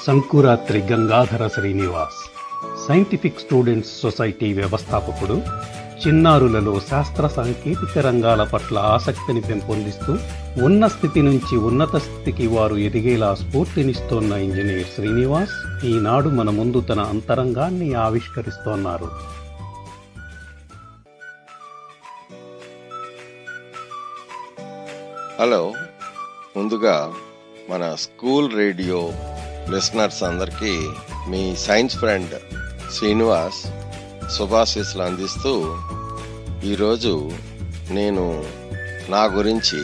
Sankranti Gangadhara Srinivas scientific students society వ్యవస్థాపకుడు. చిన్నారులలో శాస్త్ర సాంకేతిక రంగాల పట్ల ఆసక్తిని పెంపొందిస్తూ ఉన్న స్థితి నుంచి ఉన్నత స్థితికి వారు ఎదిగేలా స్ఫూర్తినిస్తోన్న ఇంజనీర్ శ్రీనివాస్ ఈనాడు మన ముందు తన అంతరంగాన్ని ఆవిష్కరిస్తోన్నారు. హలో, ముందుగా మన స్కూల్ రేడియో లిసనర్స్ అందరికీ మీ సైన్స్ ఫ్రెండ్ శ్రీనివాస్ శుభాశీస్సులు అందిస్తూ ఈరోజు నేను నా గురించి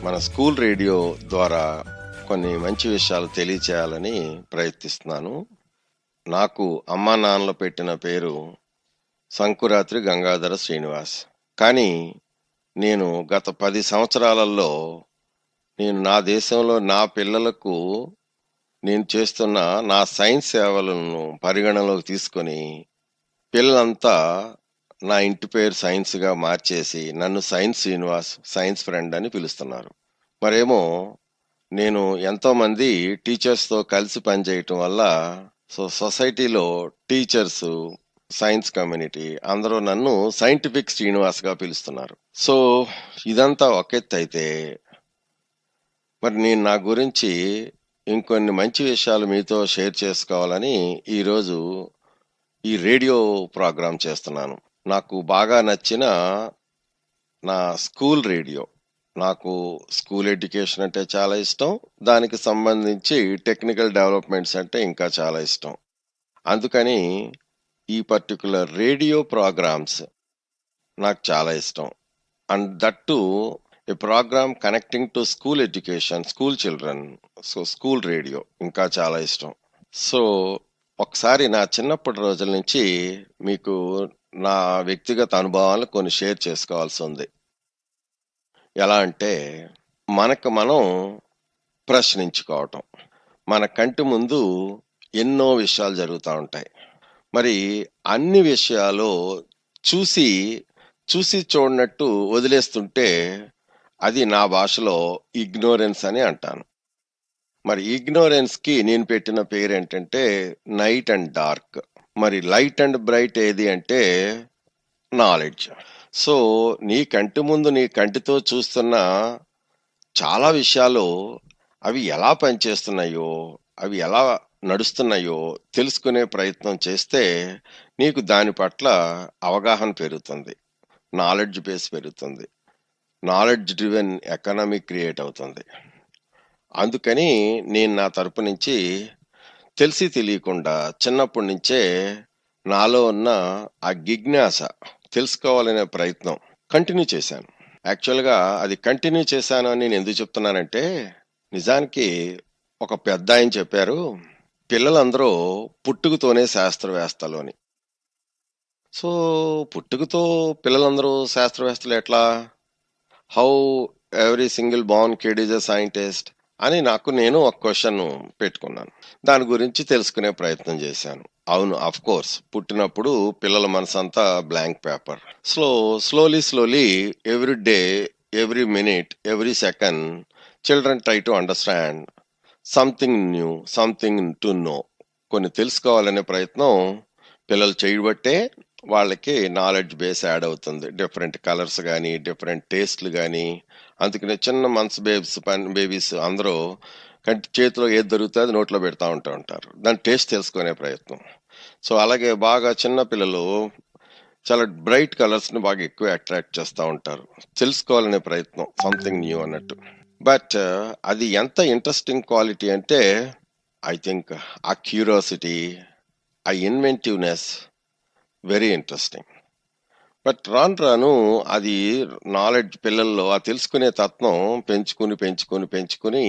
మన స్కూల్ రేడియో ద్వారా కొన్ని మంచి విషయాలు తెలియచేయాలని ప్రయత్నిస్తున్నాను. నాకు అమ్మా నాన్నలు పెట్టిన పేరు సంకురాత్రి గంగాధర శ్రీనివాస్. కానీ నేను గత 10 సంవత్సరాలలో నేను నా దేశంలో నా పిల్లలకు నేను చేస్తున్న నా సైన్స్ సేవలను పరిగణలోకి తీసుకొని పిల్లలంతా నా ఇంటి పేరు సైన్స్గా మార్చేసి నన్ను సైన్స్ శ్రీనివాస్, సైన్స్ ఫ్రెండ్ అని పిలుస్తున్నారు. మరేమో నేను ఎంతోమంది టీచర్స్తో కలిసి పనిచేయటం వల్ల సొసైటీలో టీచర్స్, సైన్స్ కమ్యూనిటీ అందరూ నన్ను సైంటిఫిక్ శ్రీనివాస్గా పిలుస్తున్నారు. సో ఇదంతా ఒక ఎత్తు అయితే, మరి నేను నా గురించి ఇంకొన్ని మంచి విషయాలు మీతో షేర్ చేసుకోవాలని ఈరోజు ఈ రేడియో ప్రోగ్రాం చేస్తున్నాను. నాకు బాగా నచ్చిన నా స్కూల్ రేడియో. నాకు స్కూల్ ఎడ్యుకేషన్ అంటే చాలా ఇష్టం. దానికి సంబంధించి టెక్నికల్ డెవలప్మెంట్స్ అంటే ఇంకా చాలా ఇష్టం. అందుకని ఈ పర్టికులర్ రేడియో ప్రోగ్రామ్స్ నాకు చాలా ఇష్టం. And that to a programme connecting to school education, school children. So school radio ఇంకా చాలా ఇష్టం. సో ఒకసారి నా చిన్నప్పటి రోజుల నుంచి మీకు నా వ్యక్తిగత అనుభవాలను కొన్ని షేర్ చేసుకోవాల్సి ఉంది. ఎలా అంటే, మనకు మనం ప్రశ్నించుకోవటం. మన కంటి ముందు ఎన్నో విషయాలు జరుగుతూ ఉంటాయి. మరి అన్ని విషయాలు చూసి చూడనట్టు వదిలేస్తుంటే అది నా భాషలో ఇగ్నోరెన్స్ అని అంటాను. మరి ఇగ్నోరెన్స్కి నేను పెట్టిన పేరు ఏంటంటే నైట్ అండ్ డార్క్. మరి లైట్ అండ్ బ్రైట్ ఏది అంటే నాలెడ్జ్. సో నీ కంటి ముందు నీ కంటితో చూస్తున్న చాలా విషయాలు అవి ఎలా పనిచేస్తున్నాయో, అవి ఎలా నడుస్తున్నాయో తెలుసుకునే ప్రయత్నం చేస్తే నీకు దాని పట్ల అవగాహన పెరుగుతుంది, నాలెడ్జ్ బేస్ పెరుగుతుంది, నాలెడ్జ్ డ్రివెన్ ఎకానమీ క్రియేట్ అవుతుంది. అందుకని నేను నా తరపు నుంచి తెలిసి తెలియకుండా చిన్నప్పటి నుంచే నాలో ఉన్న ఆ జిజ్ఞాస, తెలుసుకోవాలనే ప్రయత్నం కంటిన్యూ చేశాను. యాక్చువల్గా అది కంటిన్యూ చేశాను అని నేను ఎందుకు చెప్తున్నానంటే, నిజానికి ఒక పెద్ద ఆయన చెప్పారు, పిల్లలందరూ పుట్టుకతోనే శాస్త్రవేత్తలు అని. సో పుట్టుకతో పిల్లలందరూ శాస్త్రవేత్తలు ఎట్లా? How every single born kid is a scientist అని నేను ఒక క్వశ్చన్ పెట్టుకున్నాను. దాని గురించి తెలుసుకునే ప్రయత్నం చేశాను. అవును, అఫ్ కోర్స్ పుట్టినప్పుడు పిల్లల మనసంతా blank paper. Slowly every day, every minute, every second children try to understand something new, something to know. కొన్ని తెలుసుకోవాలనే ప్రయత్నం పిల్లలు చేయబట్టే వాళ్ళకి నాలెడ్జ్ బేస్ యాడ్ అవుతుంది. డిఫరెంట్ కలర్స్ కానీ, డిఫరెంట్ టేస్ట్లు కానీ. అందుకనే చిన్న మంత్స్ బేబీస్ అందరూ చేతిలో ఏది దొరుకుతుంది అది నోట్లో పెడతా ఉంటారు. దాని టేస్ట్ తెలుసుకునే ప్రయత్నం. సో అలాగే బాగా చిన్న పిల్లలు చాలా బ్రైట్ కలర్స్ని బాగా ఎక్కువ అట్రాక్ట్ చేస్తూ ఉంటారు. తెలుసుకోవాలనే ప్రయత్నం, సంథింగ్ న్యూ అన్నట్టు. బట్ అది ఎంత ఇంట్రెస్టింగ్ క్వాలిటీ అంటే, ఐ థింక్ ఆ క్యూరియాసిటీ, ఆ ఇన్వెంటివ్నెస్ వెరీ ఇంట్రెస్టింగ్. బట్ రాను అది నాలెడ్జ్ పిల్లల్లో ఆ తెలుసుకునే తత్వం పెంచుకుని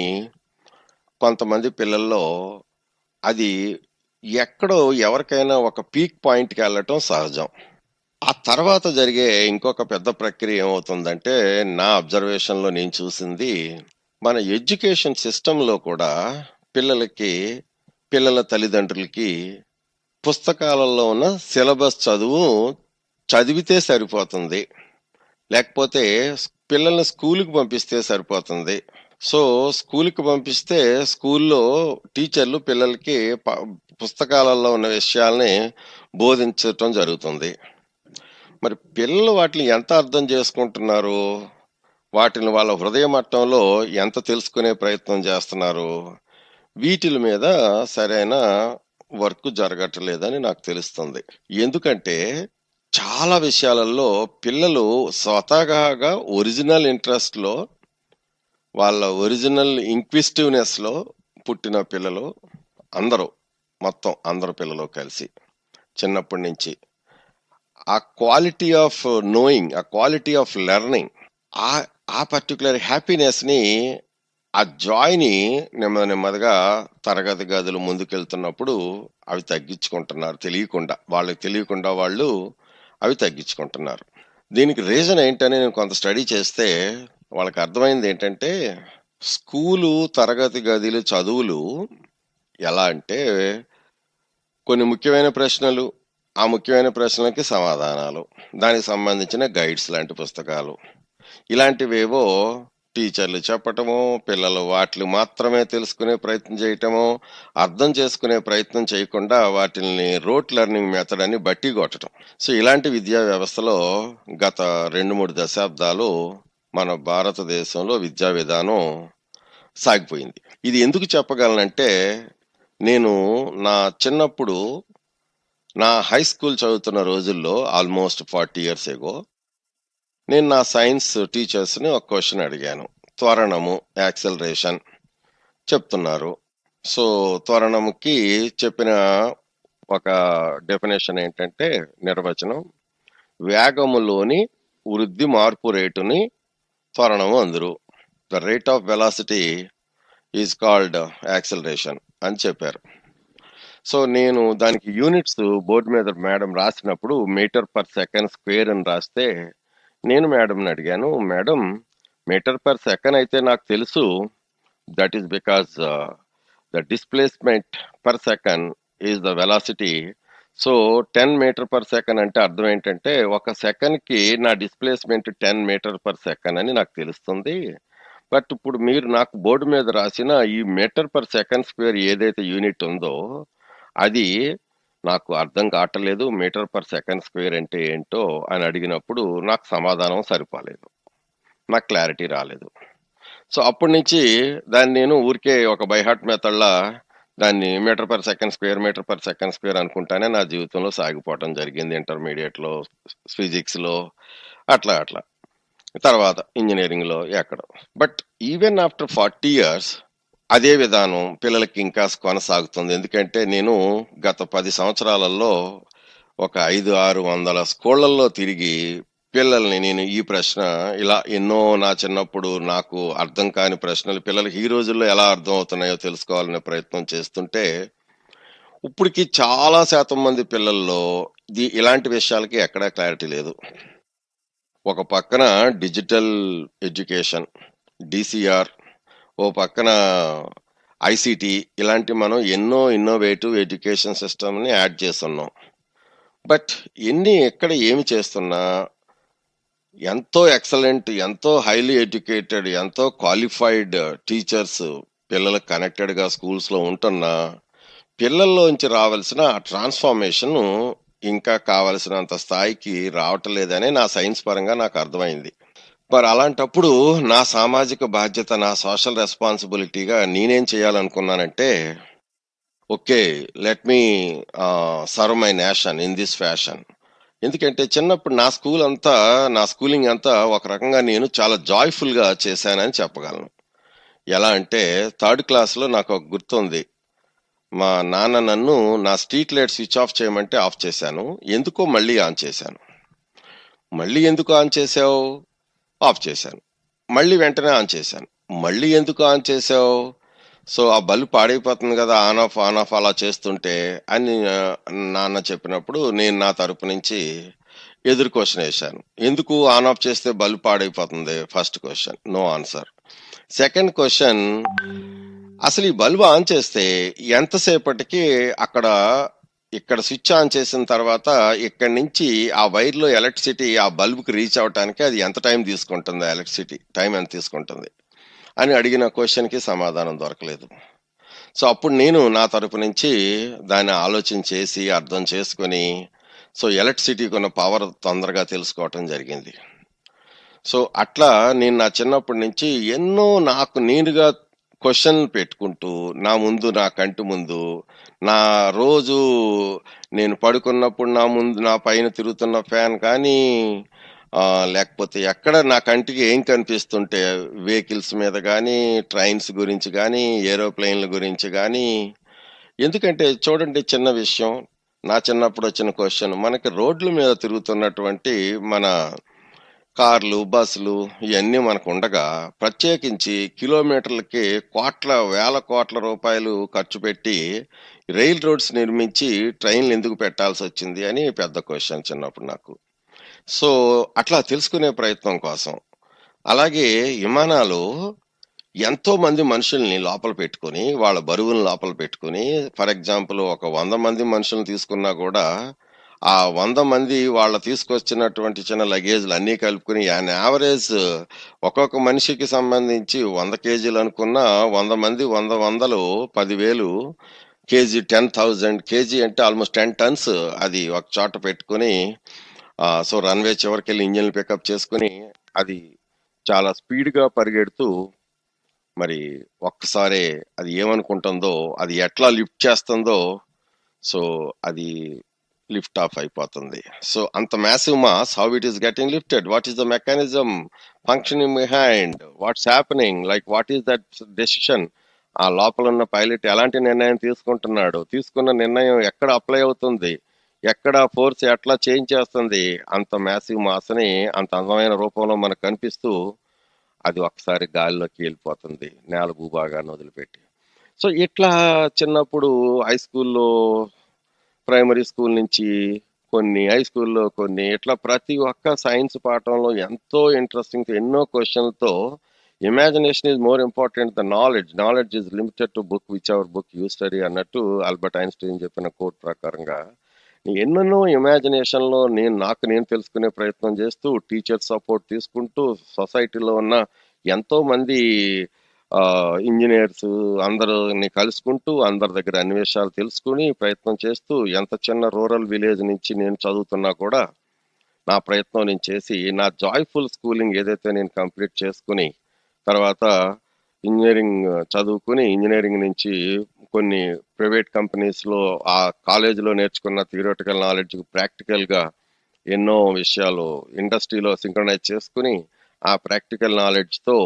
కొంతమంది పిల్లల్లో అది ఎక్కడో ఎవరికైనా ఒక పీక్ పాయింట్కి వెళ్ళటం సహజం. ఆ తర్వాత జరిగే ఇంకొక పెద్ద ప్రక్రియ ఏమవుతుందంటే, నా అబ్జర్వేషన్లో నేను చూసింది, మన ఎడ్యుకేషన్ సిస్టంలో కూడా పిల్లల తల్లిదండ్రులకి పుస్తకాలలో ఉన్న సిలబస్ చదివితే సరిపోతుంది, లేకపోతే పిల్లల్ని స్కూల్కి పంపిస్తే సరిపోతుంది. సో, స్కూలుకి పంపిస్తే స్కూల్లో టీచర్లు పిల్లలకి పుస్తకాలలో ఉన్న విషయాల్ని బోధించటం జరుగుతుంది. మరి పిల్లలు వాటిని ఎంత అర్థం చేసుకుంటున్నారు? వాటిని వాళ్ళ హృదయ మట్టంలో ఎంత తెలుసుకునే ప్రయత్నం చేస్తున్నారు? వీటిల మీద సరైన వర్క్ జరగట్లేదని నాకు తెలుస్తుంది. ఎందుకంటే చాలా విషయాలలో పిల్లలు స్వతహాగా ఒరిజినల్ ఇంట్రెస్ట్‌లో వాళ్ళ ఒరిజినల్ ఇంక్విజిటివ్‌నెస్‌లో పుట్టిన పిల్లలు అందరూ, మొత్తం అందరు పిల్లలు కలిసి చిన్నప్పటి నుంచి ఆ క్వాలిటీ ఆఫ్ నోయింగ్, ఆ క్వాలిటీ ఆఫ్ లెర్నింగ్, ఆ ఆ పర్టిక్యులర్ హ్యాపీనెస్‌ని, ఆ జాయ్‌ని నెమ్మదిగా తరగతి గదులు ముందుకెళ్తున్నప్పుడు అవి తగ్గించుకుంటున్నారు తెలియకుండా. వాళ్ళకి తెలియకుండా వాళ్ళు అవి తగ్గించుకుంటున్నారు. దీనికి రీజన్ ఏంటని నేను కొంత స్టడీ చేస్తే వాళ్ళకి అర్థమైంది ఏంటంటే, స్కూలు తరగతి గదిలు చదువులు ఎలా అంటే కొన్ని ముఖ్యమైన ప్రశ్నలు, ఆ ముఖ్యమైన ప్రశ్నలకి సమాధానాలు, దానికి సంబంధించిన గైడ్స్ లాంటి పుస్తకాలు, ఇలాంటివేవో టీచర్లు చెప్పటము, పిల్లలు వాటిని మాత్రమే తెలుసుకునే ప్రయత్నం చేయటము, అర్థం చేసుకునే ప్రయత్నం చేయకుండా వాటిల్ని రోట్ లెర్నింగ్ మెథడ్ అని బట్టి కొట్టడం. సో ఇలాంటి విద్యా వ్యవస్థలో గత 2-3 దశాబ్దాలు మన భారతదేశంలో విద్యా విధానం సాగిపోయింది. ఇది ఎందుకు చెప్పగలనంటే, నేను నా చిన్నప్పుడు నా హై స్కూల్ చదువుతున్న రోజుల్లో ఆల్మోస్ట్ 40 ఇయర్స్ ఎగో నేను నా సైన్స్ టీచర్స్ని ఒక క్వశ్చన్ అడిగాను. త్వరణము, యాక్సలరేషన్ చెప్తున్నారు. సో త్వరణముకి చెప్పిన ఒక డెఫినేషన్ ఏంటంటే, నిర్వచనం వేగములోని వృద్ధి మార్పు రేటుని త్వరణము అందురు. The rate of velocity is called acceleration అని చెప్పారు. సో నేను దానికి యూనిట్స్ బోర్డు మీద మేడం రాసినప్పుడు మీటర్ పర్ సెకండ్ స్క్వేర్ అని రాస్తే, నేను మేడంని అడిగాను, మేడం మీటర్ పర్ సెకండ్ అయితే నాకు తెలుసు, that is because the displacement per second is the velocity. So 10 metre per second అంటే అర్థం ఏంటంటే, ఒక సెకండ్కి నా డిస్ప్లేస్మెంట్ 10 మీటర్ పర్ సెకండ్ అని నాకు తెలుస్తుంది. బట్ ఇప్పుడు మీరు నాకు బోర్డు మీద రాసిన ఈ మీటర్ పర్ సెకండ్ స్క్వేర్ ఏదైతే యూనిట్ ఉందో అది నాకు అర్థం కావట్లేదు. మీటర్ పర్ సెకండ్ స్క్వేర్ అంటే ఏంటో అని అడిగినప్పుడు నాకు సమాధానం సరిపోలేదు, నాకు క్లారిటీ రాలేదు. సో అప్పటి నుంచి దాన్ని నేను ఊరికే ఒక బైహార్ట్ మెథడ్లా దాన్ని metre per second square, metre per second square అనుకుంటానే నా జీవితంలో సాగిపోవటం జరిగింది. ఇంటర్మీడియట్లో, ఫిజిక్స్లో, అట్లా తర్వాత ఇంజనీరింగ్లో ఎక్కడో. బట్ ఈవెన్ ఆఫ్టర్ 40 ఇయర్స్ అదే విధానం పిల్లలకి ఇంకా కొనసాగుతుంది. ఎందుకంటే నేను గత 10 సంవత్సరాలలో ఒక 500-600 స్కూళ్ళల్లో తిరిగి పిల్లల్ని నేను ఈ ప్రశ్న ఇలా ఎన్నో నా చిన్నప్పుడు నాకు అర్థం కాని ప్రశ్నలు పిల్లలకి ఈ రోజుల్లో ఎలా అర్థం అవుతున్నాయో తెలుసుకోవాలనే ప్రయత్నం చేస్తుంటే, ఇప్పటికి చాలా శాతం మంది పిల్లల్లో ఇలాంటి విషయాలకి ఎక్కడా క్లారిటీ లేదు. ఒక పక్కన డిజిటల్ ఎడ్యుకేషన్, డిసిఆర్, ఓ పక్కన ఐసిటి, ఇలాంటి మనం ఎన్నో ఇన్నోవేటివ్ ఎడ్యుకేషన్ సిస్టమ్ని యాడ్ చేస్తున్నాం. బట్ ఎక్కడ ఏమి చేస్తున్నా ఎంతో ఎక్సలెంట్, ఎంతో హైలీ ఎడ్యుకేటెడ్, ఎంతో క్వాలిఫైడ్ టీచర్స్ పిల్లలకు కనెక్టెడ్గా స్కూల్స్లో ఉంటున్నా పిల్లల్లోంచి రావాల్సిన ఆ ట్రాన్స్ఫార్మేషన్ ఇంకా కావలసినంత స్థాయికి రావట్లేదని నా సైన్స్ పరంగా నాకు అర్థమైంది. మరి అలాంటప్పుడు నా సామాజిక బాధ్యత, నా సోషల్ రెస్పాన్సిబిలిటీగా నేనేం చేయాలనుకున్నానంటే, okay, let me serve my nation in this fashion. ఎందుకంటే చిన్నప్పుడు నా స్కూలింగ్ అంతా ఒక రకంగా నేను చాలా జాయ్ఫుల్గా చేశానని చెప్పగలను. ఎలా అంటే 3rd క్లాస్లో నాకు ఒక గుర్తుంది. మా నాన్న నన్ను నా స్ట్రీట్ లైట్ స్విచ్ ఆఫ్ చేయమంటే ఆఫ్ చేశాను. ఎందుకో మళ్ళీ ఆన్ చేశాను. మళ్ళీ ఎందుకు ఆన్ చేసావు? ఆఫ్ చేశాను. మళ్ళీ వెంటనే ఆన్ చేశాను. మళ్ళీ ఎందుకు ఆన్ చేసావు? సో ఆ బల్బ్ పాడైపోతుంది కదా, ఆన్ ఆఫ్ అలా చేస్తుంటే అని నాన్న చెప్పినప్పుడు నేను నా తరపు నుంచి ఎదురు క్వశ్చన్ వేశాను. ఎందుకు ఆన్ ఆఫ్ చేస్తే బల్బ్ పాడైపోతుంది? First question, no answer. Second question, అసలు ఈ బల్బ్ ఆన్ చేస్తే ఎంతసేపటికి ఇక్కడ స్విచ్ ఆన్ చేసిన తర్వాత ఇక్కడి నుంచి ఆ వైర్లో ఎలక్ట్రిసిటీ ఆ బల్బ్కి రీచ్ అవటానికి అది ఎంత టైం తీసుకుంటుంది? ఎలక్ట్రిసిటీ టైం ఎంత తీసుకుంటుంది? అని అడిగిన క్వెషన్‌కి సమాధానం దొరకలేదు. సో, అప్పుడు నేను నా తరపు నుంచి దాన్ని ఆలోచన చేసి, అర్థం చేసుకొని, సో, ఎలక్ట్రిసిటీకున్న పవర్ తొందరగా తెలుసుకోవటం జరిగింది. సో, అట్లా నేను నా చిన్నప్పటి నుంచి ఎన్నో నాకు నేనుగా క్వెషన్‌లు పెట్టుకుంటూ, నా కంటి ముందు, నా రోజు నేను పడుకున్నప్పుడు నా పైన తిరుగుతున్న ఫ్యాన్ కానీ, లేకపోతే ఎక్కడ నా కంటికి ఏం కనిపిస్తుంటే వెహికల్స్ మీద గానీ, ట్రైన్స్ గురించి గానీ, ఏరోప్లేన్‌ల గురించి గానీ, ఎందుకంటే చూడండి చిన్న విషయం. నా చిన్నప్పుడు వచ్చిన క్వెషన్ మనకి రోడ్ల మీద తిరుగుతున్నటువంటి మన కార్లు, బస్సులు ఇయన్నీ మనకుండగా, ప్రత్యేకించి కిలోమీటర్లకి వేల కోట్ల రూపాయలు ఖర్చు పెట్టి, రైల్ రోడ్స్ నిర్మించి ట్రైన్‌లెందుకు పెట్టాల్సొచ్చింది అని పెద్ద క్వెషన్ చిన్నప్పుడు నాకు. సో, అట్లా తెలుసుకునే ప్రయత్నం కోసం. అలాగే విమానాలు ఎంతో మంది మనుషుల్ని లోపల పెట్టుకొని, వాళ్ళ బరువులను లోపల పెట్టుకొని, ఫర్ ఎగ్జాంపుల్ ఒక 100 మంది మనుషుల్ని తీసుకున్నా గూడా, ఆ 100 మంది వాళ్ళ తీసుకొచ్చినటువంటి చిన్న లగేజ్‌లు అన్నీ కలుపుకొని యాన్ యావరేజ్ ఒక్కొక్క మనిషికి సంబంధించి 100 కేజీలనుకున్నా 100 మంది 100 వందలు 10,000 కేజీ 10,000 కేజీ అంటే ఆల్‌మోస్ట్ 10 టన్స్ అది ఒక చోట పెట్టుకొని సో, రన్‌వే చివరికెళ్ళి ఇంజిన్‌లు పికప్ చేసుకొని, అది చాలా స్పీడ్‌గా పరిగెడుతూ మరి ఒక్కసారే అది ఏమనుకుంటుందో, అది ఎట్లా లిఫ్ట్ చేస్తుందో, సో అది లిఫ్ట్ ఆఫ్ అయిపోతుంది. సో అంత massive mass how it is getting lifted, what is the mechanism functioning behind, what's happening, like what is that decision, ఆ లోపల ఉన్న పైలట్ ఎలాంటి నిర్ణయం తీసుకుంటున్నాడు, తీసుకున్న నిర్ణయం ఎక్కడ అప్లై అవుతుంది, ఎక్కడ ఫోర్స్ ఎట్లా చేంజ్ చేస్తుంది, అంత మ్యాసివ్ మాస్ని అంత అందమైన రూపంలో మనకు కనిపిస్తూ అది ఒకసారి గాలిలోకి వెళ్ళిపోతుంది నేల భూభాగాన్ని వదిలిపెట్టి. సో ఇట్లా చిన్నప్పుడు హై స్కూల్లో, ప్రైమరీ స్కూల్ నుంచి కొన్ని, హై స్కూల్లో కొన్ని, ఇట్లా ప్రతి ఒక్క సైన్స్ పాఠంలో ఎంతో ఇంట్రెస్టింగ్ ఎన్నో క్వశ్చన్లతో imagination is more important the knowledge is limited to book which our book you study అన్నట్టు ఆల్బర్ట్ ఐన్స్టీన్ చెప్పిన కోట్ ప్రకారంగా ఎన్నెన్నో ఇమాజినేషన్లో నేను తెలుసుకునే ప్రయత్నం చేస్తూ, టీచర్ సపోర్ట్ తీసుకుంటూ, సొసైటీలో ఉన్న ఎంతో మంది ఇంజనీర్స్ అందరిని కలుసుకుంటూ, అందరి దగ్గర అన్ని విషయాలు తెలుసుకుని ప్రయత్నం చేస్తూ, ఎంత చిన్న రూరల్ విలేజ్ నుంచి నేను చదువుతున్నా కూడా నా ప్రయత్నం నేను చేసి, నా జాయ్ఫుల్ స్కూలింగ్ ఏదైతే నేను కంప్లీట్ చేసుకుని, తర్వాత ఇంజనీరింగ్ చదువుకుని, ఇంజనీరింగ్ నుంచి కొన్ని ప్రైవేట్ కంపెనీస్లో ఆ కాలేజీలో నేర్చుకున్న థియరిటికల్ నాలెడ్జ్ ప్రాక్టికల్గా ఎన్నో విషయాలు ఇండస్ట్రీలో సింక్రనైజ్ చేసుకుని, ఆ ప్రాక్టికల్ నాలెడ్జ్తో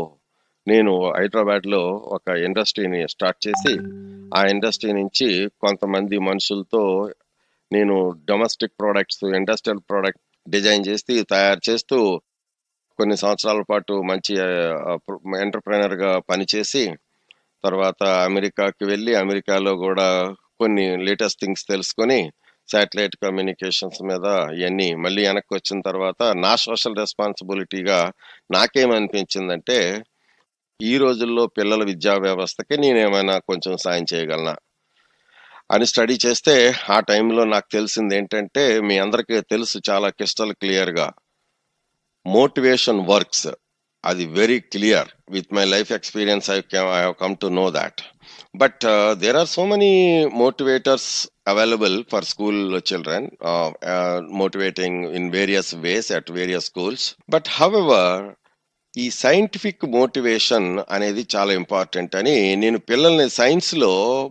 నేను హైదరాబాద్లో ఒక ఇండస్ట్రీని స్టార్ట్ చేసి, ఆ ఇండస్ట్రీ నుంచి కొంతమంది మనుషులతో నేను domestic products, industrial product design చేసి తయారు చేస్తూ కొన్ని సంవత్సరాల పాటు మంచి ఎంటర్ప్రైనర్గా పనిచేసి, తర్వాత అమెరికాకి వెళ్ళి అమెరికాలో కూడా కొన్ని లేటెస్ట్ థింగ్స్ తెలుసుకొని శాటిలైట్ కమ్యూనికేషన్స్ మీద ఇవన్నీ మళ్ళీ వెనక్కి వచ్చిన తర్వాత నా సోషల్ రెస్పాన్సిబిలిటీగా నాకేమనిపించిందంటే, ఈ రోజుల్లో పిల్లల విద్యా వ్యవస్థకి నేనేమైనా కొంచెం సాయం చేయగలనా అని స్టడీ చేస్తే, ఆ టైంలో నాకు తెలిసింది ఏంటంటే, మీ అందరికీ తెలుసు చాలా క్రిస్టల్ క్లియర్గా, మోటివేషన్ వర్క్స్. అది very clear. With my life experience I have come to know that. But there are so many motivators available for school children, motivating in various ways at various schools. But however, ఈ scientific motivation అనేది చాలా important అని నేను పిల్లల్ని సైన్స్లో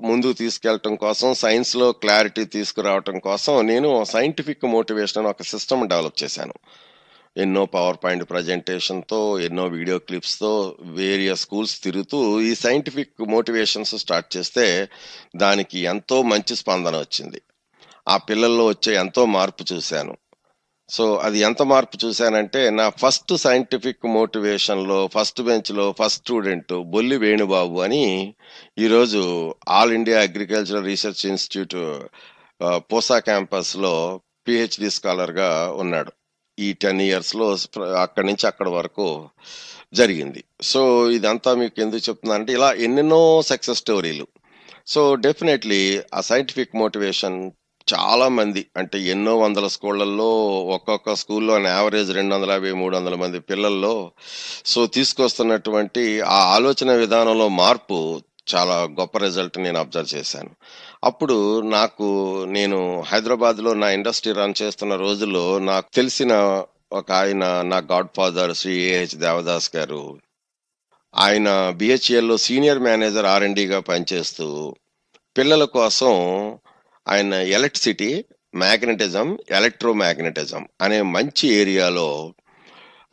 ముందుకు తీసుకెళ్ళటం కోసం, సైన్స్లో క్లారిటీ తీసుకురావటం కోసం నేను సైంటిఫిక్ మోటివేషన్ ఒక సిస్టమ్ డెవలప్ చేశాను. ఎన్నో పవర్ పాయింట్ ప్రజెంటేషన్తో, ఎన్నో వీడియో క్లిప్స్తో వేరియస్ స్కూల్స్ తిరుగుతూ ఈ సైంటిఫిక్ మోటివేషన్స్ స్టార్ట్ చేస్తే దానికి ఎంతో మంచి స్పందన వచ్చింది. ఆ పిల్లల్లో వచ్చే ఎంతో మార్పు చూశాను. సో అది ఎంత మార్పు చూశానంటే, నా ఫస్ట్ సైంటిఫిక్ మోటివేషన్లో ఫస్ట్ బెంచ్లో ఫస్ట్ స్టూడెంట్ బొల్లి వేణుబాబు అని ఈరోజు all India agricultural research institute Pusa క్యాంపస్లో పిహెచ్డి స్కాలర్గా ఉన్నాడు. ఈ 10 ఇయర్స్లో అక్కడి నుంచి అక్కడి వరకు జరిగింది. సో ఇదంతా మీకు ఎందుకు చెప్తున్నానంటే, ఇలా ఎన్నెన్నో సక్సెస్ స్టోరీలు. సో డెఫినెట్లీ ఆ సైంటిఫిక్ మోటివేషన్ చాలా మంది అంటే ఎన్నో వందల స్కూళ్ళల్లో ఒక్కొక్క స్కూల్లో ఆన్ యావరేజ్ 250, 300 మంది పిల్లల్లో తీసుకొస్తున్నటువంటి ఆ ఆలోచన విధానంలో మార్పు చాలా గొప్ప రిజల్ట్ నేను అబ్జర్వ్ చేశాను. అప్పుడు నేను హైదరాబాద్‌లో నా ఇండస్ట్రీ రన్ చేస్తున్న రోజుల్లో నాకు తెలిసిన ఒకాయన నా godfather Shri A H Devadas garu. ఆయన బీహెచ్‌ఈఎల్‌లో సీనియర్ మేనేజర్ ఆర్&డీగా పనిచేస్తూ పిల్లల కోసం ఆయన ఎలక్ట్రిసిటీ, మ్యాగ్నెటిజం, ఎలక్ట్రోమాగ్నెటిజం అనే మంచి ఏరియాలో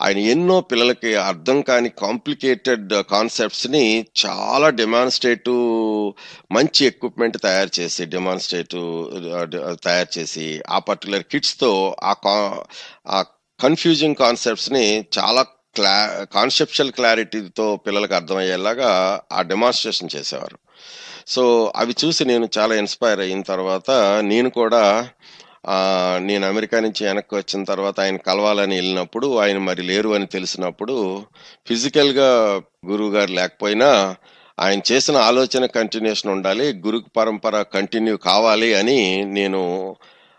ఆయన ఎన్నో పిల్లలకి అర్థం కాని కాంప్లికేటెడ్ కాన్సెప్ట్స్‌ని చాలా డెమాన్‌స్ట్రేటివ్ మంచి ఎక్విప్‌మెంట్ తయారు చేసి ఆ పర్టిక్యులర్ కిట్స్‌తో ఆ కా ఆ కన్‌ఫ్యూజింగ్ కాన్సెప్ట్స్‌ని చాలా క్లా కాన్సెప్చువల్ క్లారిటీతో పిల్లలకి అర్థమయ్యేలాగా ఆ డెమాన్‌స్ట్రేషన్ చేసేవారు. సో, అవి చూసి నేను చాలా ఇన్‌స్పైర్ అయిన తర్వాత నేను కూడా నేను అమెరికా నుంచి వెనక్కి వచ్చిన తర్వాత ఆయన కలవాలని ఎళ్ళినప్పుడు, ఆయన మరి లేరు అని తెలిసినప్పుడు ఫిజికల్‌గా గురువుగారు లేకపోయినా, ఆయన చేసిన ఆలోచన కంటిన్యూషన్ ఉండాలి. గురు పరంపర కంటిన్యూ కావాలి అని నేను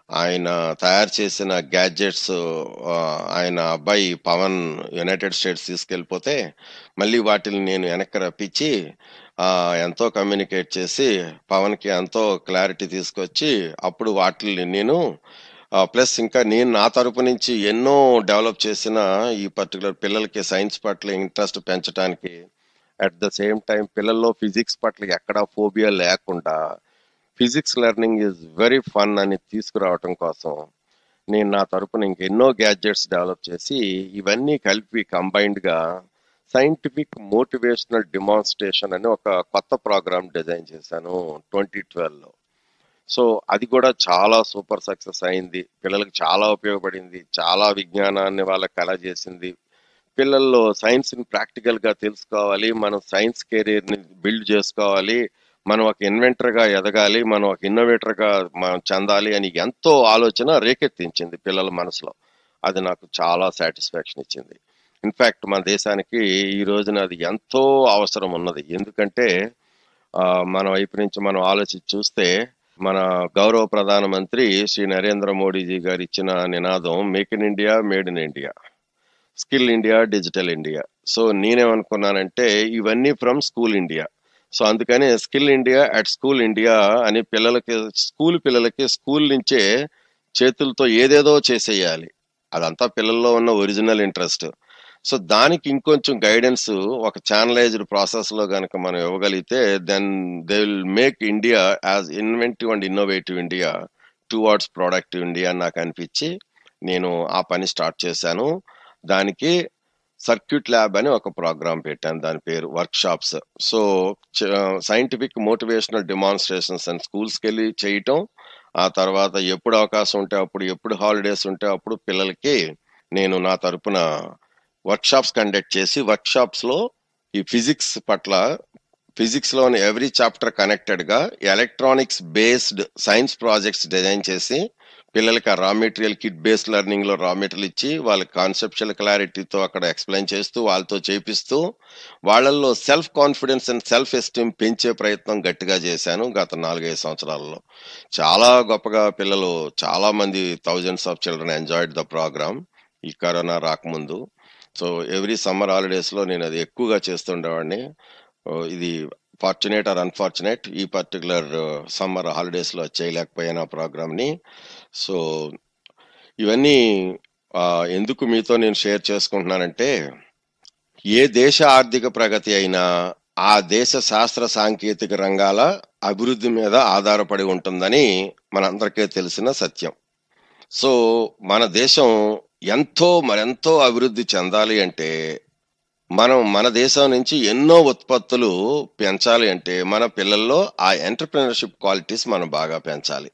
ఆయన తయారు చేసిన గ్యాడ్జెట్స్ ఆయన అబ్బాయి పవన్ యునైటెడ్ స్టేట్స్ తీసుకెళ్ళిపోతే, మళ్ళీ వాటిల్ని నేను వెనక్కి రప్పించి ఎంతో కమ్యూనికేట్ చేసి పవన్‌కి ఎంతో క్లారిటీ తీసుకొచ్చి, అప్పుడు వాటిల్ని నేను ప్లస్ ఇంకా నేను నా తరపు నుంచి ఎన్నో డెవలప్ చేసిన ఈ పర్టిక్యులర్ పిల్లలకి సైన్స్ పట్ల ఇంట్రెస్ట్ పెంచటానికి, అట్ ద సేమ్ టైమ్ పిల్లల్లో ఫిజిక్స్ పట్ల ఎక్కడా ఫోబియా లేకుండా, physics learning is very fun అని తీసుకురావటం కోసం, నేను నా తరపున ఇంకెన్నో గ్యాడ్జెట్స్ డెవలప్ చేసి, ఇవన్నీ కలిపి కంబైన్డ్‌గా సైంటిఫిక్ మోటివేషనల్ డెమాన్‌స్ట్రేషన్ అని ఒక కొత్త ప్రోగ్రామ్ డిజైన్ చేశాను 2012లో. సో, అది కూడా చాలా సూపర్ సక్సెస్ అయింది. పిల్లలకి చాలా ఉపయోగపడింది. చాలా విజ్ఞానాన్ని వాళ్ళకి కలగజేసింది. పిల్లల్లో సైన్స్‌ని ప్రాక్టికల్‌గా తెలుసుకోవాలి. మనం సైన్స్ కెరియర్‌ని బిల్డ్ చేసుకోవాలి. మనం ఒక ఇన్వెంటర్‌గా ఎదగాలి. మనం ఒక ఇన్నోవేటర్‌గా మనం చెందాలి అని ఎంతో ఆలోచన రేకెత్తించింది పిల్లల మనసులో. అది నాకు చాలా సాటిస్ఫాక్షన్ ఇచ్చింది. ఇన్‌ఫాక్ట్ మన దేశానికి ఈ రోజున అది ఎంతో అవసరం ఉన్నది. ఎందుకంటే మన వైపు నుంచి మనం ఆలోచించి చూస్తే మన గౌరవ ప్రధానమంత్రి శ్రీ నరేంద్ర మోడీజీ గారు ఇచ్చిన నినాదం make in India, made in India. Skill India, digital India. So నేనేమనుకున్నానంటే ఇవన్నీ ఫ్రమ్ స్కూల్ ఇండియా. సో అందుకని skill India at school India అని పిల్లలకి స్కూల్ నుంచే చేతులతో ఏదేదో చేసేయాలి. అదంతా పిల్లల్లో ఉన్న ఒరిజినల్ ఇంట్రెస్ట్. సో దానికి ఇంకొంచెం గైడెన్స్ ఒక ఛానలైజ్డ్ ప్రాసెస్ లో గనక మనం ఇవ్వగలిగితే then they will make India as inventive and innovative India towards productive India అని నాకు అనిపించి నేను ఆ పని స్టార్ట్ చేశాను. దానికి సర్క్యూట్ ల్యాబ్ అని ఒక ప్రోగ్రామ్ పెట్టాను. దాని పేరు work shops. So scientific motivational demonstrations అని స్కూల్స్కి వెళ్ళి చేయటం, ఆ తర్వాత ఎప్పుడు అవకాశం ఉంటే అప్పుడు, ఎప్పుడు హాలిడేస్ ఉంటే అప్పుడు పిల్లలకి నేను నా తరపున వర్క్ షాప్స్ కండక్ట్ చేసి వర్క్ షాప్స్ లో ఈ ఫిజిక్స్ లోని ఎవ్రీ చాప్టర్ కనెక్టెడ్ గా electronics based science projects design చేసి పిల్లలకి ఆ raw material kit based learning లో రా మెటీరియల్ ఇచ్చి వాళ్ళకి కాన్సెప్చువల్ క్లారిటీతో అక్కడ ఎక్స్ప్లెయిన్ చేస్తూ వాళ్ళతో చేపిస్తూ వాళ్ళల్లో self confidence and self esteem పెంచే ప్రయత్నం గట్టిగా చేశాను గత 4-5 సంవత్సరాల్లో. చాలా గొప్పగా పిల్లలు చాలా మంది thousands of children enjoyed the programme ఈ కరోనా రాకముందు. సో ఎవ్రీ సమ్మర్ హాలిడేస్ లో నేను అది ఎక్కువగా చేస్తుండేవాడిని. ఇది ఫార్చునేట్ ఆర్ అన్ఫార్చునేట్ ఈ పర్టికులర్ సమ్మర్ హాలిడేస్ లో చేయలేకపోయాను ఆ ప్రోగ్రామ్ ని. సో ఇవన్నీ ఎందుకు మీతో నేను షేర్ చేసుకుంటున్నానంటే ఏ దేశ ఆర్థిక ప్రగతి అయినా ఆ దేశ శాస్త్ర సాంకేతిక రంగాల అభివృద్ధి మీద ఆధారపడి ఉంటుందని మనందరికీ తెలిసిన సత్యం. సో మన దేశం మరెంతో అభివృద్ధి చెందాలి అంటే మన దేశం నుంచి ఎన్నో ఉత్పత్తులు పెంచాలి అంటే మన పిల్లల్లో ఆ ఎంటర్‌ప్రెన్యూర్‌షిప్ క్వాలిటీస్ మనం బాగా పెంచాలి.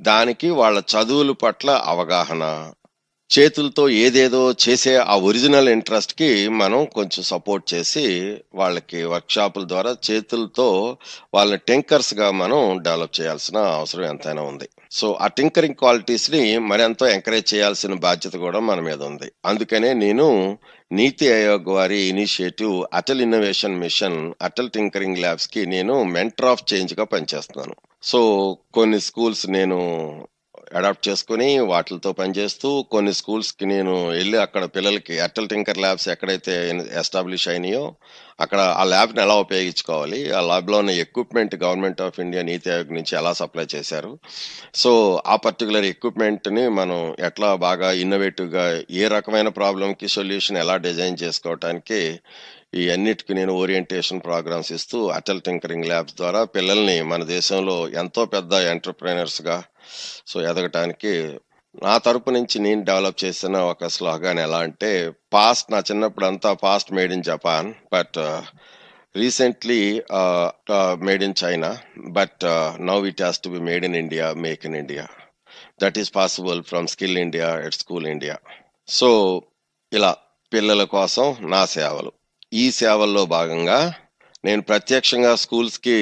దానికి వాళ్ళ చదువుల పట్ల అవగాహన, చేతులతో ఏదేదో చేసే ఆ ఒరిజినల్ ఇంట్రెస్ట్ కి మనం కొంచెం సపోర్ట్ చేసి వాళ్ళకి వర్క్ షాపుల ద్వారా చేతులతో వాళ్ళ టింకర్స్ గా మనం డెవలప్ చేయాల్సిన అవసరం ఎంతైనా ఉంది. సో ఆ టింకరింగ్ క్వాలిటీస్ ని మరెంతో ఎంకరేజ్ చేయాల్సిన బాధ్యత కూడా మన మీద ఉంది. అందుకనే నేను నీతి ఆయోగ్ వారి initiative Atal innovation mission, Atal tinkering labs కి నేను మెంటర్ ఆఫ్ చేంజ్ గా పనిచేస్తున్నాను. సో, కొన్ని స్కూల్స్ నేను అడాప్ట్ చేసుకొని వాటిలతో పనిచేస్తూ, కొన్ని స్కూల్స్‌కి నేను ఎళ్లి అక్కడ పిల్లలకి ఎర్టల్ టింకర్ ల్యాబ్స్ ఎక్కడైతే ఎస్టాబ్లిష్ అయినాయో, అక్కడ ఆ ల్యాబ్‌ని ఎలా ఉపయోగించుకోవాలి, ఆ ల్యాబ్‌లో ఉన్న ఎక్విప్‌మెంట్ గవర్నమెంట్ ఆఫ్ ఇండియా నీతి ఆయోగ్ నుంచి ఎలా సప్లై చేశారు. సో, ఆ పర్టిక్యులర్ ఎక్విప్‌మెంట్‌ని మనం ఎట్లా బాగా ఇన్నోవేటివ్‌గా ఏ రకమైన ప్రాబ్లమ్‌కి సొల్యూషన్ ఎలా డిజైన్ చేసుకోవటానికి ఈ అన్నిటికి నేను ఓరియంటేషన్ ప్రోగ్రామ్స్ ఇస్తూ అటల్ టింకరింగ్ ల్యాబ్స్ ద్వారా పిల్లల్ని మన దేశంలో ఎంతో పెద్ద ఎంటర్‌ప్రెన్యూర్స్‌గా ఎదగటానికి నా తరపు నుంచి నేను డెవలప్ చేసిన ఒక స్లోగన్ ఎలా అంటే నా చిన్నప్పుడంతా past made in Japan but recently made in China but now it has to be made in India, make in India. That is possible from skill India at school India. So ఇలా పిల్లల కోసం నా సేవలు. ఈ సేవల్లో భాగంగా నేను ప్రత్యక్షంగా స్కూల్స్‌కి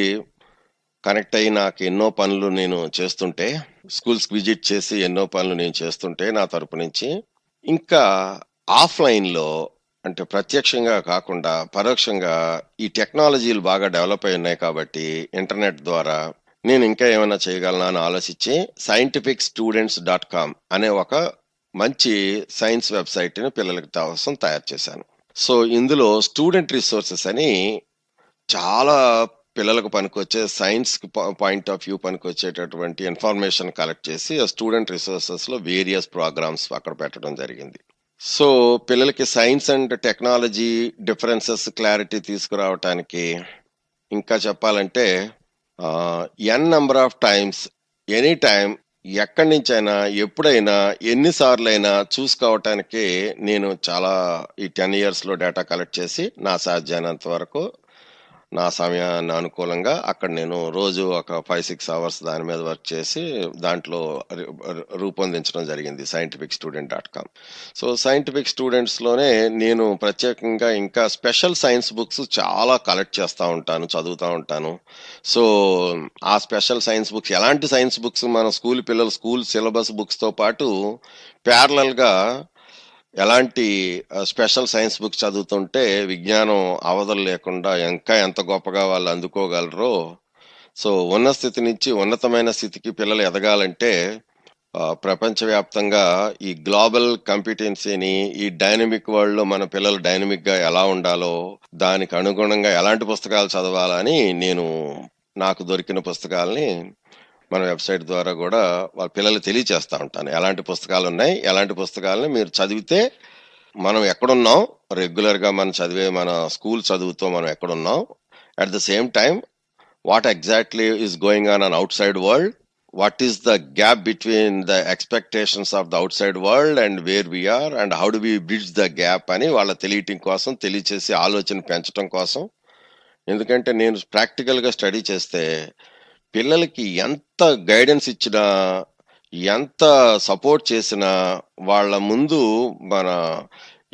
కనెక్ట్ అయ్యి నాకు ఎన్నో పనులు నేను చేస్తుంటే, స్కూల్స్‌కి విజిట్ చేసి ఎన్నో పనులు నేను చేస్తుంటే నా తరపు నుంచి, ఇంకా ఆఫ్‌లైన్‌లో అంటే ప్రత్యక్షంగా కాకుండా పరోక్షంగా ఈ టెక్నాలజీలు బాగా డెవలప్ అయి ఉన్నాయి కాబట్టి ఇంటర్నెట్ ద్వారా నేను ఇంకా ఏమైనా చేయగలనా అని ఆలోచించి scientificstudents.com అనే ఒక మంచి సైన్స్ వెబ్‌సైట్‌ని పిల్లలకి కోసం తయారు చేశాను. సో, ఇందులో స్టూడెంట్ రిసోర్సెస్ అని చాలా పిల్లలకు పనికొచ్చే సైన్స్‌కి పాయింట్ ఆఫ్ వ్యూ పనికొచ్చేటటువంటి ఇన్ఫర్మేషన్ కలెక్ట్ చేసి, ఆ స్టూడెంట్ రిసోర్సెస్‌లో వేరియస్ ప్రోగ్రామ్స్ అక్కడ పెట్టడం జరిగింది. సో, పిల్లలకి science and technology differences clarity తీసుకురావటానికి, ఇంకా చెప్పాలంటే N number of times, any time, ఎక్కడి నుంచైనా, ఎప్పుడైనా, ఎన్ని సార్లైనా చూసుకోవటానికి నేను చాలా ఈ 10 ఇయర్స్‌లో డేటా కలెక్ట్ చేసి, నా సాధ్యమైనంత వరకు నా సమయాన్ని అనుకూలంగా అక్కడ నేను రోజు ఒక 5, 6 అవర్స్ దాని మీద వర్క్ చేసి దాంట్లో రూపొందించడం జరిగింది scientificstudent.com. సో, సైంటిఫిక్ స్టూడెంట్స్‌లోనే నేను ప్రత్యేకంగా ఇంకా స్పెషల్ సైన్స్ బుక్స్ చాలా కలెక్ట్ చేస్తా ఉంటాను, చదువుతా ఉంటాను. సో, ఆ స్పెషల్ సైన్స్ బుక్స్ ఎలాంటి సైన్స్ బుక్స్ మన స్కూల్ సిలబస్ బుక్స్‌తో పాటు ప్యారలల్‌గా ఎలాంటి స్పెషల్ సైన్స్ బుక్స్ చదువుతుంటే విజ్ఞానం అవధులు లేకుండా ఇంకా ఎంత గొప్పగా వాళ్ళు అందుకోగలరో. సో, ఉన్న స్థితి నుంచి ఉన్నతమైన స్థితికి పిల్లలు ఎదగాలంటే ప్రపంచవ్యాప్తంగా ఈ గ్లోబల్ కాంపిటెన్సీని, ఈ డైనమిక్ వరల్డ్‌లో మన పిల్లలు డైనమిక్‌గా ఎలా ఉండాలో, దానికి అనుగుణంగా ఎలాంటి పుస్తకాలు చదవాలని నేను నాకు దొరికిన పుస్తకాల్ని మన వెబ్‌సైట్ ద్వారా గూడా వాళ్ళ పిల్లలకి తెలియచేస్తా ఉంటాను. ఎలాంటి పుస్తకాలున్నాయి, ఎలాంటి పుస్తకాలని మీరు చదివితే మనం ఎక్కడున్నాం, రెగ్యులర్‌గా మనం చదివే మన స్కూల్ చదువుతో మనం ఎక్కడున్నాం, at the same time what exactly is going on outside world, what is the gap between the expectations of the outside world and where we are and how do we bridge the gap అని వాళ్ళ తెలియటం కోసం, తెలియచేసి ఆలోచన పెంచటం కోసం. ఎందుకంటే నేను ప్రాక్టికల్‌గా స్టడీ చేస్తే పిల్లలకి ఎంత గైడెన్స్ ఇచ్చినా, ఎంత సపోర్ట్ చేసినా, వాళ్ళ ముందు మన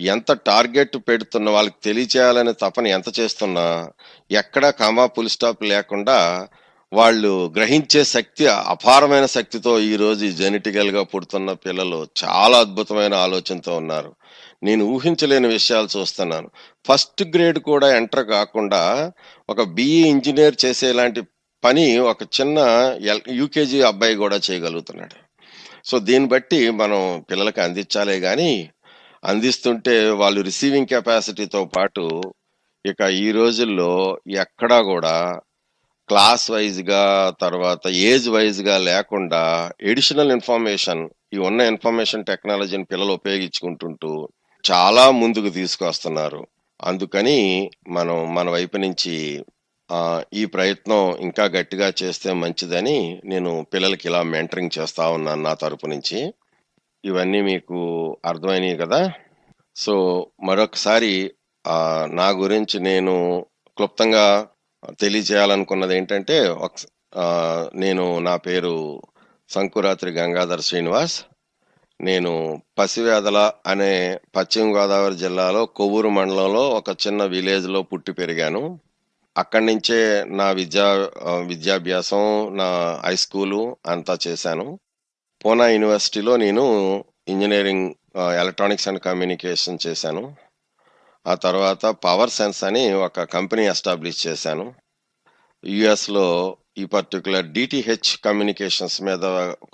ఎంత టార్గెట్ పెడుతున్నా, వాళ్ళకి తెలియచేయాలనే తపన ఎంత చేస్తున్నా, ఎక్కడ కామా, ఫుల్ స్టాప్ లేకుండా వాళ్ళు గ్రహించే శక్తి అపారమైన శక్తితో ఈరోజు ఈ జెనెటికల్‌గా పుడుతున్న పిల్లలు చాలా అద్భుతమైన ఆలోచనతో ఉన్నారు. నేను ఊహించలేని విషయాలు చూస్తున్నాను. ఫస్ట్ గ్రేడ్ కూడా ఎంటర్ కాకుండా ఒక బీఈ ఇంజినీర్ చేసేలాంటి పని ఒక చిన్న యూకేజీ అబ్బాయి గూడా చేయగలుగుతున్నాడు. సో, దీన్ని బట్టి మనం పిల్లలకి అందించాలే గానీ, అందిస్తుంటే వాళ్ళు రిసీవింగ్ కెపాసిటీతో పాటు ఇక ఈ రోజుల్లో ఎక్కడా గూడా క్లాస్ వైజ్‌గా, తర్వాత ఏజ్ వైజ్‌గా లేకుండా అడిషనల్ ఇన్ఫర్మేషన్, ఈ ఉన్న ఇన్ఫర్మేషన్ టెక్నాలజీని పిల్లలు ఉపయోగించుకుంటుంటూ చాలా ముందుకు తీసుకొస్తున్నారు. అందుకని మనం మన వైపు నుంచి ఈ ప్రయత్నం ఇంకా గట్టిగా చేస్తే మంచిదని నేను పిల్లలకి ఇలా మెంటరింగ్ చేస్తా ఉన్నాను నా తరపు నుంచి. ఇవన్నీ మీకు అర్థమైనయి కదా! సో, మరొకసారి నా గురించి నేను క్లుప్తంగా తెలియచేయాలనుకున్నదేంటంటే, నా పేరు సంకురాత్రి గంగాధర్ శ్రీనివాస్. నేను పసివేదల అనే పశ్చిమ గోదావరి జిల్లాలో కొవ్వూరు మండలంలో ఒక చిన్న విలేజ్‌లో పుట్టి పెరిగాను. అక్కడి నుంచే నా విద్యాభ్యాసం, నా హై స్కూలు అంతా చేశాను. పూనా యూనివర్సిటీలో నేను ఇంజినీరింగ్ ఎలక్ట్రానిక్స్ అండ్ కమ్యూనికేషన్ చేశాను. ఆ తర్వాత పవర్ సెన్స్ అని ఒక కంపెనీ ఎస్టాబ్లిష్ చేశాను. యూఎస్‌లో ఈ పర్టిక్యులర్ డిటిహెచ్ కమ్యూనికేషన్స్ మీద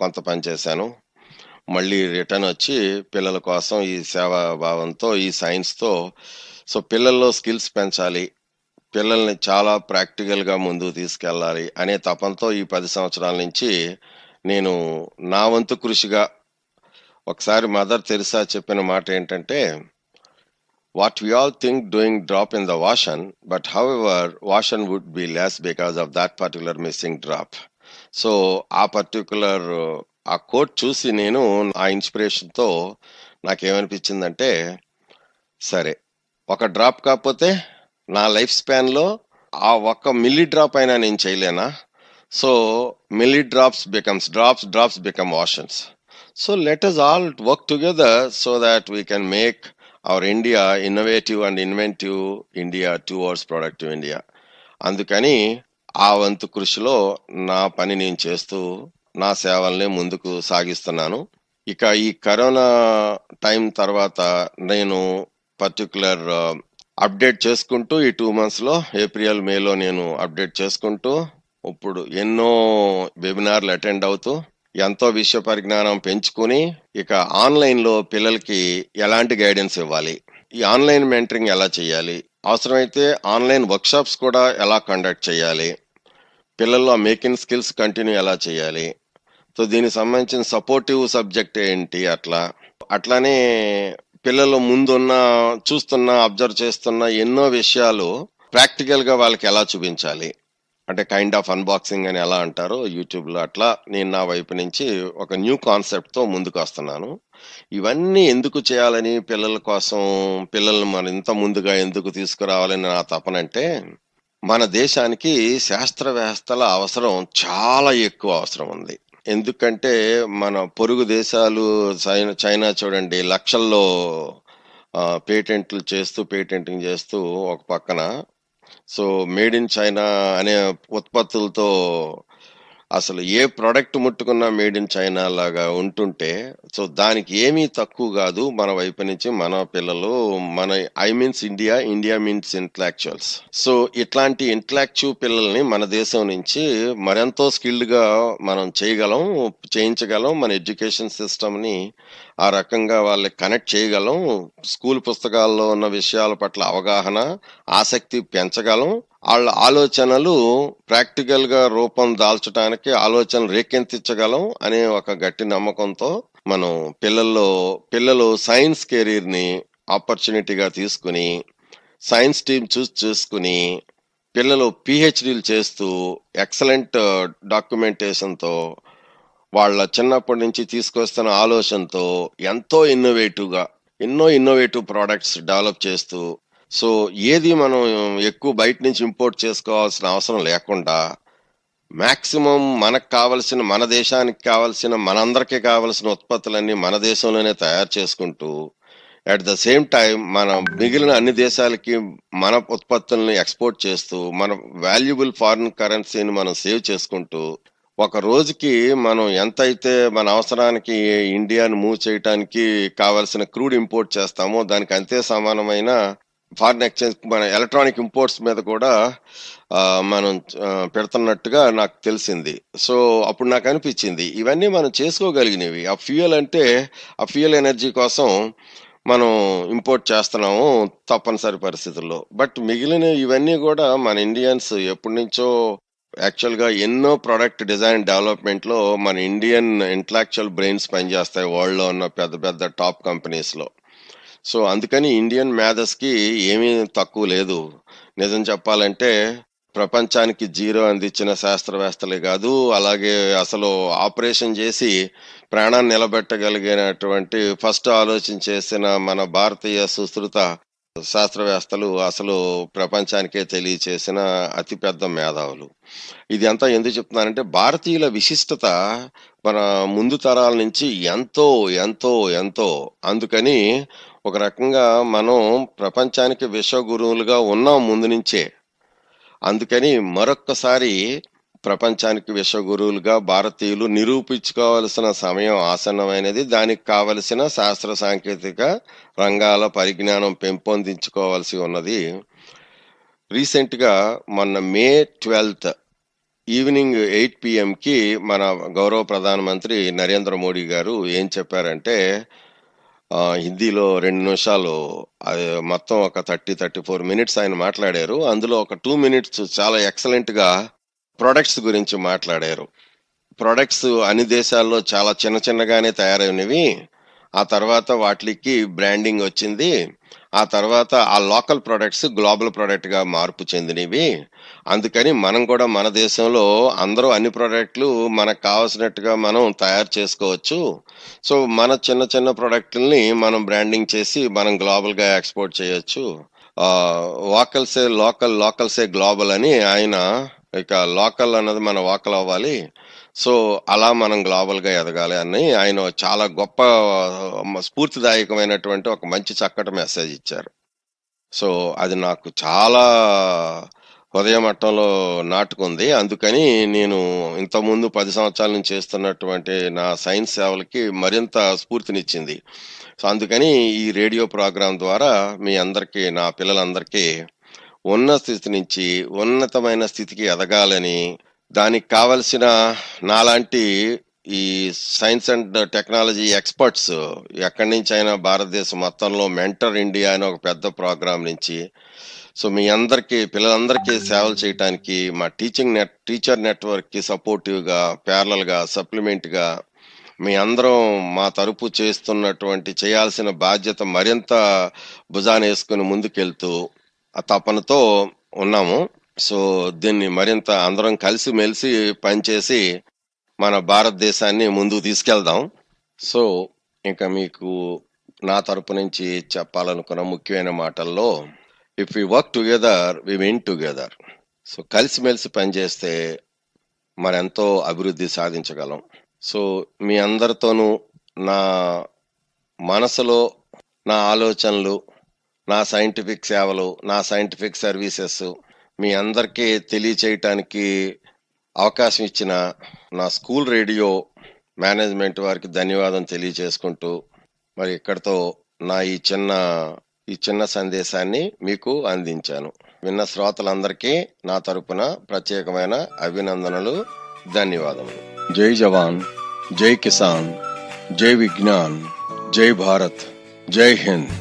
కొంత పనిచేశాను. మళ్ళీ రిటర్న్ వచ్చి పిల్లల కోసం ఈ సేవా భావంతో, ఈ సైన్స్తో సో పిల్లల్లో స్కిల్స్ పెంచాలి, పిల్లల్ని చాలా ప్రాక్టికల్గా ముందుకు తీసుకెళ్ళాలి అనే తపంతో ఈ 10 సంవత్సరాల నుంచి నేను నా వంతు కృషిగా ఒకసారి మదర్ తెరిసా చెప్పిన మాట ఏంటంటే, what we all think doing drop in the ocean, but however ocean would be less because of that particular missing drop. So ఆ పర్టికులర్ ఆ కోట్ చూసి నేను ఆ ఇన్స్పిరేషన్తో నాకేమనిపించిందంటే, సరే ఒక డ్రాప్ కాకపోతే నా లైఫ్ స్పాన్లో ఆ ఒక్క మిల్లీ డ్రాప్ అయినా నేను చేయలేనా? So milli drops become oceans. So let us all work together so that we can make our India innovative and inventive India towards productive India. అందుకని ఆ వంతు కృషిలో నా పని నేను చేస్తూ నా సేవల్ని ముందుకు సాగిస్తున్నాను. ఇక ఈ కరోనా టైం తర్వాత నేను పర్టికులర్ అప్డేట్ చేసుకుంటూ ఈ 2 monthsలో ఏప్రిల్ మేలో నేను అప్డేట్ చేసుకుంటూ ఇప్పుడు ఎన్నో వెబినార్లు అటెండ్ అవుతూ ఎంతో విషయ పరిజ్ఞానం పెంచుకుని ఇక ఆన్లైన్లో పిల్లలకి ఎలాంటి గైడెన్స్ ఇవ్వాలి, ఈ ఆన్లైన్ మెంటరింగ్ ఎలా చేయాలి, అవసరమైతే ఆన్లైన్ వర్క్షాప్స్ కూడా ఎలా కండక్ట్ చేయాలి, పిల్లల్లో మేకింగ్ స్కిల్స్ కంటిన్యూ ఎలా చేయాలి, సో దీనికి సంబంధించిన సపోర్టివ్ సబ్జెక్ట్ ఏంటి, అట్లానే పిల్లలు ముందున్న చూస్తున్న అబ్జర్వ్ చేస్తున్న ఎన్నో విషయాలు ప్రాక్టికల్గా వాళ్ళకి ఎలా చూపించాలి, అంటే కైండ్ ఆఫ్ అన్బాక్సింగ్ అని ఎలా అంటారో యూట్యూబ్లో, అట్లా నేను నా వైపు నుంచి ఒక న్యూ కాన్సెప్ట్తో ముందుకు వస్తున్నాను. ఇవన్నీ ఎందుకు చేయాలని, పిల్లల కోసం పిల్లల్ని మరింత ముందుగా ఎందుకు తీసుకురావాలని నా తపనంటే, మన దేశానికి శాస్త్రవేత్తల అవసరం చాలా ఎక్కువ అవసరం ఉంది. ఎందుకంటే మన పొరుగు దేశాలు చైనా చూడండి, లక్షల్లో పేటెంటింగ్ చేస్తూ ఒక పక్కన సో మేడ్ ఇన్ చైనా అనే ఉత్పత్తులతో అసలు ఏ ప్రోడక్ట్ ముట్టుకున్నా మేడ్ ఇన్ చైనా లాగా ఉంటుంటే, సో దానికి ఏమీ తక్కువ కాదు మన వైపు నుంచి మన పిల్లలు, I means India means intellectuals. So ఇట్లాంటి ఇంటలెక్చువల్ పిల్లల్ని మన దేశం నుంచి మరెంతో స్కిల్డ్గా మనం చేయించగలం. మన ఎడ్యుకేషన్ సిస్టమ్ని ఆ రకంగా వాళ్ళకి కనెక్ట్ చేయగలం, స్కూల్ పుస్తకాల్లో ఉన్న విషయాల పట్ల అవగాహన, ఆసక్తి పెంచగలం, వాళ్ళ ఆలోచనలు ప్రాక్టికల్ గా రూపం దాల్చడానికి ఆలోచనలు రేకెత్తించగలం అనే ఒక గట్టి నమ్మకంతో మనం పిల్లలు సైన్స్ కెరీర్ ని ఆపర్చునిటీగా తీసుకుని సైన్స్ టీమ్ చేసుకుని పిల్లలు పిహెచ్డీలు చేస్తూ ఎక్సలెంట్ డాక్యుమెంటేషన్తో వాళ్ళ చిన్నప్పటి నుంచి తీసుకొస్తున్న ఆలోచనతో ఎంతో ఎన్నో ఇన్నోవేటివ్ ప్రోడక్ట్స్ డెవలప్ చేస్తూ, సో ఏది మనం ఎక్కువ బయట నుంచి ఇంపోర్ట్ చేసుకోవాల్సిన అవసరం లేకుండా మాక్సిమం మనకు కావలసిన, మన దేశానికి కావలసిన, మనందరికీ కావలసిన ఉత్పత్తులన్నీ మన దేశంలోనే తయారు చేసుకుంటూ అట్ ద సేమ్ టైం మన మిగిలిన అన్ని దేశాలకి మన ఉత్పత్తుల్ని ఎక్స్పోర్ట్ చేస్తూ మన వాల్యుబుల్ ఫారిన్ కరెన్సీని మనం సేవ్ చేసుకుంటూ, ఒక రోజుకి మనం ఎంతైతే మన అవసరానికి ఇండియాను మూవ్ చేయడానికి కావలసిన క్రూడ్ ఇంపోర్ట్ చేస్తామో దానికి అంతే సమానమైన ఫారిన్ ఎక్స్చేంజ్, మన ఎలక్ట్రానిక్ ఇంపోర్ట్స్ మీద కూడా మనం పెడుతున్నట్టుగా నాకు తెలిసింది. సో అప్పుడు నాకు అనిపించింది ఇవన్నీ మనం చేసుకోగలిగినవి. ఆ ఫ్యూయల్ ఎనర్జీ కోసం మనం ఇంపోర్ట్ చేస్తున్నాము తప్పనిసరి పరిస్థితుల్లో. బట్ మిగిలిన ఇవన్నీ కూడా మన ఇండియన్స్ ఎప్పటి నుంచో యాక్చువల్గా ఎన్నో ప్రోడక్ట్ డిజైన్ డెవలప్మెంట్లో మన ఇండియన్ ఇంటలెక్చువల్ బ్రెయిన్స్ పనిచేస్తాయి వరల్డ్లో ఉన్న పెద్ద పెద్ద టాప్ కంపెనీస్లో. సో అందుకని ఇండియన్ మేధస్కి ఏమీ తక్కువ లేదు. నిజం చెప్పాలంటే ప్రపంచానికి జీరో అందించిన శాస్త్రవేత్తలే కాదు, అలాగే అసలు ఆపరేషన్ చేసి ప్రాణాన్ని నిలబెట్టగలిగినటువంటి ఫస్ట్ ఆలోచన చేసిన మన భారతీయ సుశ్రుత శాస్త్రవేత్తలు అసలు ప్రపంచానికే తెలియచేసిన అతిపెద్ద మేధావులు. ఇది అంతా ఎందుకు చెప్తున్నానంటే, భారతీయుల విశిష్టత మన ముందు తరాల నుంచి ఎంతో ఎంతో ఎంతో, అందుకని ఒక రకంగా మనం ప్రపంచానికి విశ్వగురువులుగా ఉన్నాం ముందు నుంచే. అందుకని మరొక్కసారి ప్రపంచానికి విశ్వగురువులుగా భారతీయులు నిరూపించుకోవాల్సిన సమయం ఆసన్నమైనది. దానికి కావలసిన శాస్త్ర సాంకేతిక రంగాల పరిజ్ఞానం పెంపొందించుకోవాల్సి ఉన్నది. రీసెంట్గా మొన్న May 12th ఈవినింగ్ 8 పిఎంకి మన గౌరవ ప్రధానమంత్రి నరేంద్ర మోడీ గారు ఏం చెప్పారంటే, హిందీలో 2 నిమిషాలు మొత్తం ఒక 34 మినిట్స్ ఆయన మాట్లాడారు. అందులో ఒక 2 మినిట్స్ చాలా ఎక్సలెంట్‌గా ప్రొడక్ట్స్ గురించి మాట్లాడారు. ప్రొడక్ట్స్ అన్ని దేశాల్లో చాలా చిన్నగానే తయారైనవి. ఆ తర్వాత వాటిలికి బ్రాండింగ్ వచ్చింది. ఆ తర్వాత ఆ లోకల్ ప్రొడక్ట్స్ గ్లోబల్ ప్రొడక్ట్‌గా మార్పు చెందినవి. అందుకని మనం కూడా మన దేశంలో అందరూ అన్ని ప్రొడక్ట్‌లు మనకు కావాల్సినట్టుగా మనం తయారు చేసుకోవచ్చు. సో, మన చిన్న ప్రొడక్టుల్ని మనం బ్రాండింగ్ చేసి మనం గ్లోబల్‌గా ఎక్స్‌పోర్ట్ చేయొచ్చు. వోకల్ సే లోకల్, లోకల్ సే గ్లోబల్ అని ఆయన ఇక లోకల్ అన్నది మన వోకల్ అవ్వాలి. సో, అలా మనం గ్లోబల్‌గా ఎదగాలి అని ఆయన చాలా గొప్ప స్ఫూర్తిదాయకమైనటువంటి ఒక మంచి చక్కటి మెసేజ్ ఇచ్చారు. సో, అది నాకు చాలా హృదయ మట్టంలో నాటుకుంది. అందుకని నేను ఇంతకుముందు 10 సంవత్సరాల నుంచి చేస్తున్నటువంటి నా సైన్స్ సేవలకి మరింత స్ఫూర్తినిచ్చింది. సో, అందుకని ఈ రేడియో ప్రోగ్రామ్ ద్వారా మీ అందరికీ, నా పిల్లలందరికీ ఉన్నత స్థితి నుంచి ఉన్నతమైన స్థితికి ఎదగాలని, దానికి కావలసిన నాలాంటి ఈ సైన్స్ అండ్ టెక్నాలజీ ఎక్స్‌పర్ట్స్ ఎక్కడి నుంచైనా భారతదేశం మొత్తంలో మెంటర్ ఇండియా అని ఒక పెద్ద ప్రోగ్రామ్ నుంచి, సో, మీ అందరికీ పిల్లలందరికీ సేవలు చేయటానికి మా టీచర్ నెట్‌వర్క్‌కి సపోర్టివ్‌గా, ప్యారలల్‌గా, సప్లిమెంట్‌గా మీ అందరం మా తరపు చేయాల్సిన బాధ్యత మరింత భుజానేసుకొని ముందుకెళ్తూ ఆ తపనతో ఉన్నాము. సో, దీన్ని మరింత అందరం కలిసిమెలిసి పనిచేసి మన భారతదేశాన్ని ముందుకు తీసుకెళ్దాం. సో, ఇంక మీకు నా తరపు నుంచి చెప్పాలనుకున్న ముఖ్యమైన మాటల్లో, if we work together we win together. So, కలిసిమెలిసి పనిచేస్తే మరెంతో అభివృద్ధి సాధించగలం. సో, మీ అందరితోనూ నా మనసులో నా ఆలోచనలు, నా సైంటిఫిక్ సేవలు, నా సైంటిఫిక్ సర్వీసెస్ మీ అందరికీ తెలియచేయటానికి అవకాశం ఇచ్చిన నా స్కూల్ రేడియో మేనేజ్మెంట్ వారికి ధన్యవాదం తెలియచేసుకుంటూ, మరి ఇక్కడితో నా ఈ చిన్న సందేశాన్ని మీకు అందించాను. విన్న శ్రోతలందరికీ నా తరపున ప్రత్యేకమైన అభినందనలు, ధన్యవాదములు. జై జవాన్, జై కిసాన్, జై విజ్ఞాన్, జై భారత్, జై హింద్.